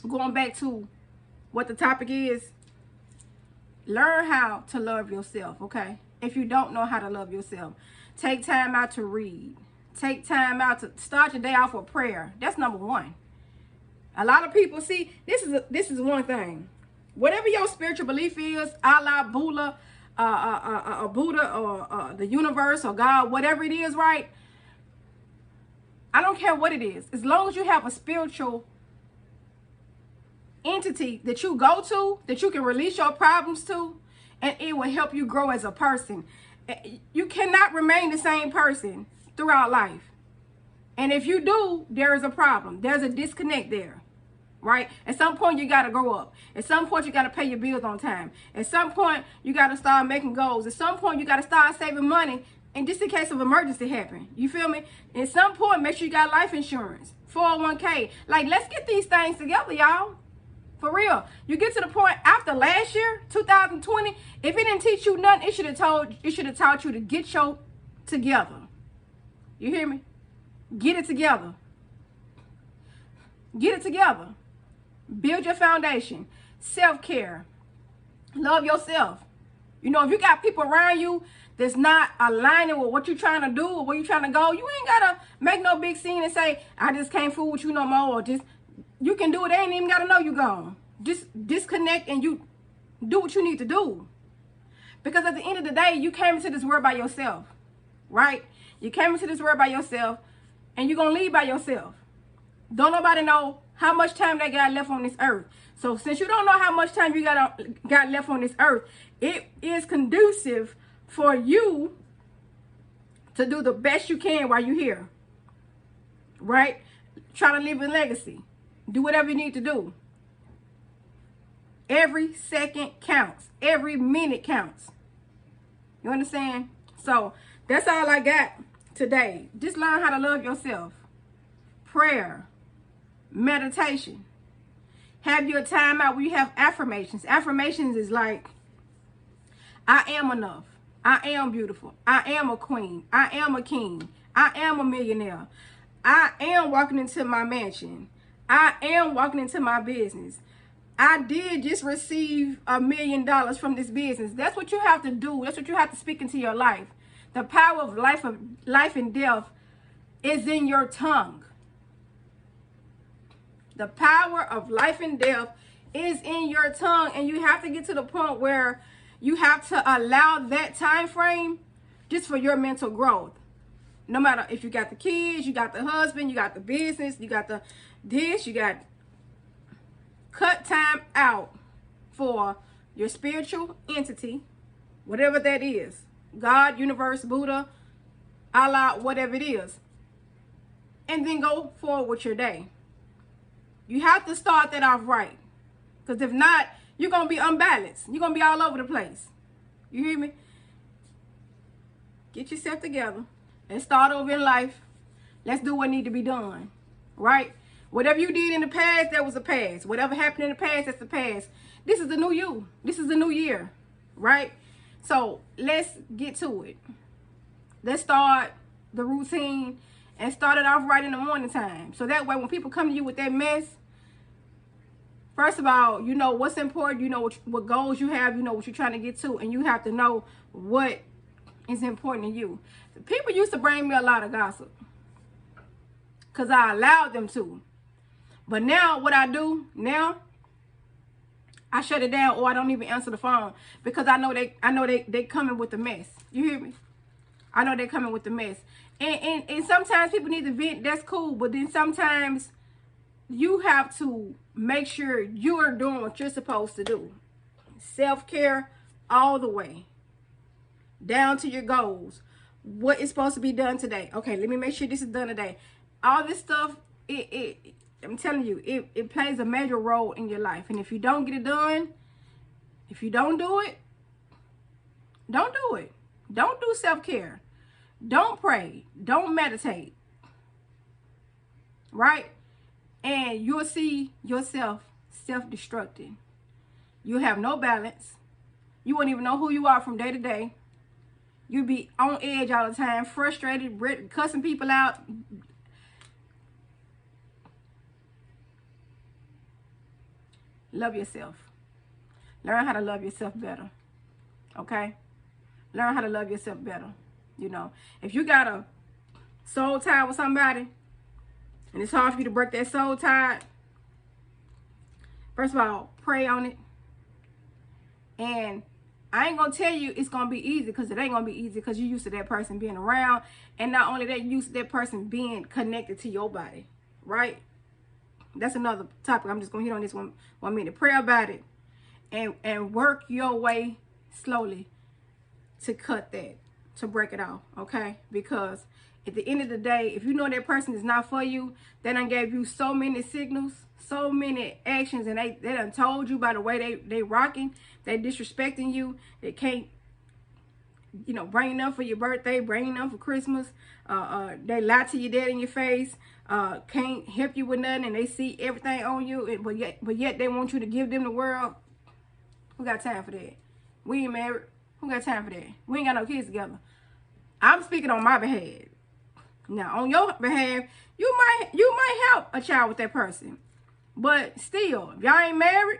going back to what the topic is, learn how to love yourself, okay? If you don't know how to love yourself, take time out to read. Take time out to start your day off with prayer. That's number one. A lot of people, see, this is one thing. Whatever your spiritual belief is, Allah, Buddha, Buddha, or the universe, or God, whatever it is, right? I don't care what it is. As long as you have a spiritual entity that you go to, that you can release your problems to, and it will help you grow as a person. You cannot remain the same person throughout life. And if you do, there is a problem. There's a disconnect there, right? At some point, you got to grow up. At some point, you got to pay your bills on time. At some point, you got to start making goals. At some point, you got to start saving money, and just in case of emergency happen. You feel me? At some point, make sure you got life insurance, 401k. Like, let's get these things together, y'all. For real. You get to the point after last year, 2020, if it didn't teach you nothing, it should have taught you to get your together. You hear me? Get it together. Get it together. Build your foundation. Self-care. Love yourself. You know, if you got people around you that's not aligning with what you're trying to do or where you're trying to go, you ain't got to make no big scene and say, I just can't fool with you no more. Or just, you can do it. They ain't even got to know you gone. Just disconnect and you do what you need to do. Because at the end of the day, you came into this world by yourself. Right? You came into this world by yourself. And you're going to leave by yourself. Don't nobody know how much time they got left on this earth. So since you don't know how much time you got left on this earth, it is conducive for you to do the best you can while you're here. Right? Try to leave a legacy. Do whatever you need to do. Every second counts. Every minute counts. You understand? So that's all I got today. Just learn how to love yourself. Prayer. Meditation. Have your time out where you have affirmations. Affirmations is like, I am enough. I am beautiful. I am a queen. I am a king. I am a millionaire. I am walking into my mansion. I am walking into my business. I did just receive $1 million from this business. That's what you have to do. That's what you have to speak into your life. The power of life and death is in your tongue. The power of life and death is in your tongue. And you have to get to the point where you have to allow that time frame just for your mental growth. No matter if you got the kids, you got the husband, you got the business, you got the this, you got cut time out for your spiritual entity, whatever that is. God, universe, Buddha, Allah, whatever it is. And then go forward with your day. You have to start that off right. Because if not, you're going to be unbalanced. You're going to be all over the place. You hear me? Get yourself together. Let's start over in life. Let's do what needs to be done. Right? Whatever you did in the past, that was the past. Whatever happened in the past, that's the past. This is the new you. This is the new year. Right? So let's get to it. Let's start the routine and start it off right in the morning time. So that way when people come to you with that mess, first of all, you know what's important. You know what goals you have. You know what you're trying to get to. And you have to know what is important to you. People used to bring me a lot of gossip because I allowed them to. But now what I do now, I shut it down or I don't even answer the phone because I know they coming with the mess. You hear me? I know they're coming with the mess. And sometimes people need to vent. That's cool. But then sometimes you have to make sure you are doing what you're supposed to do. Self-care all the way. Down to your goals. What is supposed to be done today? Okay, let me make sure this is done today. All this stuff, I'm telling you, it plays a major role in your life. And if you don't get it done, if you don't do it, don't do it. Don't do self-care. Don't pray. Don't meditate. Right? And you'll see yourself self-destructing. You'll have no balance. You won't even know who you are from day to day. You'll be on edge all the time, frustrated, cussing people out. Love yourself. Learn how to love yourself better. Okay? Learn how to love yourself better. You know, if you got a soul tie with somebody and it's hard for you to break that soul tie, first of all, pray on it. And I ain't gonna tell you it's gonna be easy, because it ain't gonna be easy, because you're used to that person being around. And not only that, you're used to that person being connected to your body, right? That's another topic. I'm just gonna hit on this 1 minute. Pray about it and work your way slowly to cut that, to break it off, okay? Because at the end of the day, if you know that person is not for you, they done gave you so many signals, so many actions, and they done told you by the way they rocking, they disrespecting you, they can't, you know, bring enough for your birthday, bring enough for Christmas, they lie to you dead in your face, can't help you with nothing, and they see everything on you, but yet they want you to give them the world. Who got time for that? We ain't married. Who got time for that? We ain't got no kids together. I'm speaking on my behalf. Now, on your behalf, you might help a child with that person. But still, if y'all ain't married,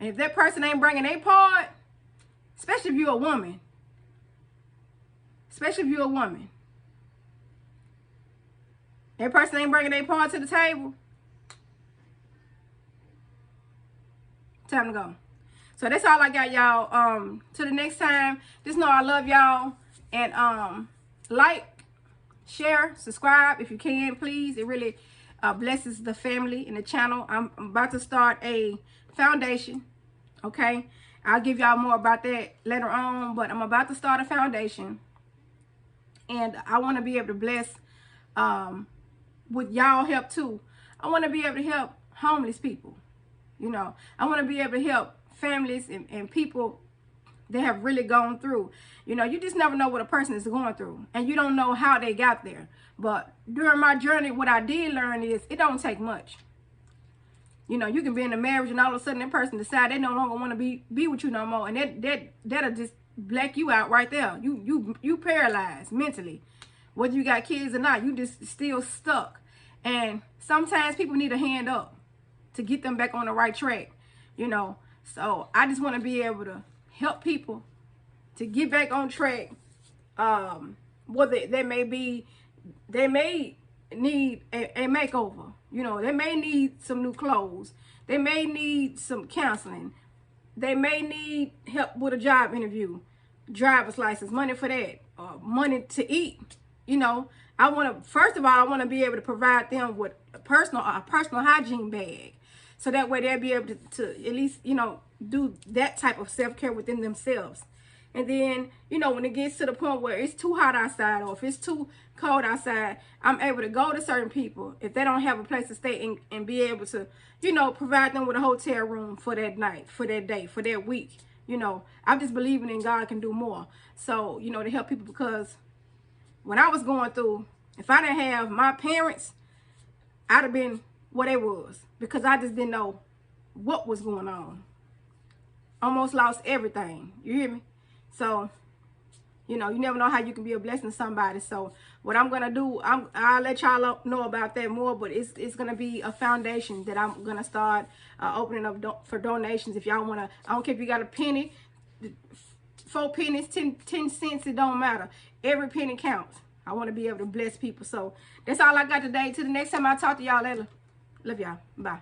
and if that person ain't bringing their part, especially if you're a woman, that person ain't bringing their part to the table, time to go. So that's all I got, y'all. Till the next time, just know I love y'all. And like, share, subscribe if you can, please. It really blesses the family and the channel. I'm about to start a foundation, okay? I'll give y'all more about that later on, but I'm about to start a foundation. And I want to be able to bless with y'all help too. I want to be able to help homeless people. You know, I want to be able to help families and people that have really gone through. You know, you just never know what a person is going through, and you don't know how they got there. But during my journey, what I did learn is it don't take much. You know, you can be in a marriage and all of a sudden that person decide they no longer want to be with you no more, and that'll just black you out right there. You paralyzed mentally, whether you got kids or not. You just still stuck. And sometimes people need a hand up to get them back on the right track, you know. So I just want to be able to help people to get back on track. Whether they may need a makeover, you know, they may need some new clothes, they may need some counseling, they may need help with a job interview, driver's license, money for that, money to eat. You know, first of all, I want to be able to provide them with a personal hygiene bag. So that way they'll be able to at least, you know, do that type of self-care within themselves. And then, you know, when it gets to the point where it's too hot outside or if it's too cold outside, I'm able to go to certain people if they don't have a place to stay and be able to, you know, provide them with a hotel room for that night, for that day, for that week. You know, I'm just believing in God can do more. So, you know, to help people, because when I was going through, if I didn't have my parents, I'd have been what they was, because I just didn't know what was going on. Almost lost everything. You hear me? So, you know, you never know how you can be a blessing to somebody. So what I'm going to do, I'll let y'all know about that more, but it's going to be a foundation that I'm going to start opening up for donations. If y'all want to, I don't care if you got a penny, 4 pennies, 10 cents, it don't matter. Every penny counts. I want to be able to bless people. So that's all I got today. Till the next time I talk to y'all later. Love y'all. Bye.